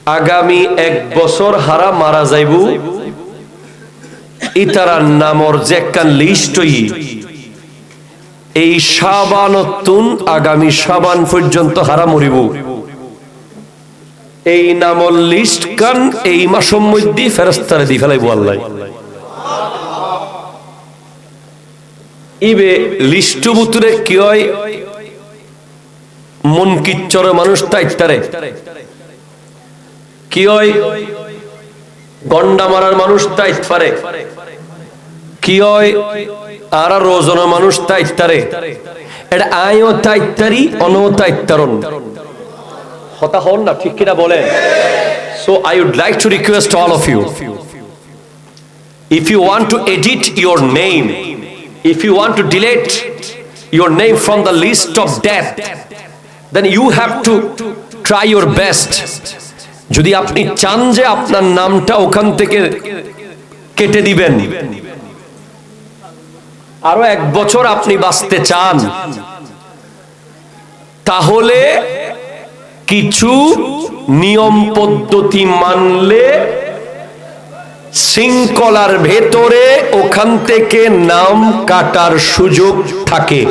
আগামী 1 বছর হারা মারা যাইব ইতারার নামর যে একটা লিস্ট এই শাবানতুন আগামী শাবান পর্যন্ত হারা মরিব এই নামর লিস্ট কান এই মাসের মধ্যে ফেরেশতারা দি ফেলাইবো আল্লাহ। ইবে লিস্ট বুতুরে কি হয় মন কিচ্চর মানুষ তাইতারে কি হয় গন্ডা মারার মানুষ তাইত পারে কি হয় আর রোজনা মানুষ তাইতারে এটা আয়ও তাইতারি অনও তাইতারন কথা হন না ঠিক কিনা বলেন। So I would like to request all of you, if you want to edit your name, if you want to delete your name from the list of death, then you have to try your best. যদি আপনি চান যে আপনার নামটা ওখান থেকে কেটে দিবেন আরো 1 বছর আপনি বাঁচতে চান তাহলে কিছু নিয়ম পদ্ধতি মানলে শৃঙ্খলার ভেতরে ওখান থেকে নাম কাটার সুযোগ থাকে।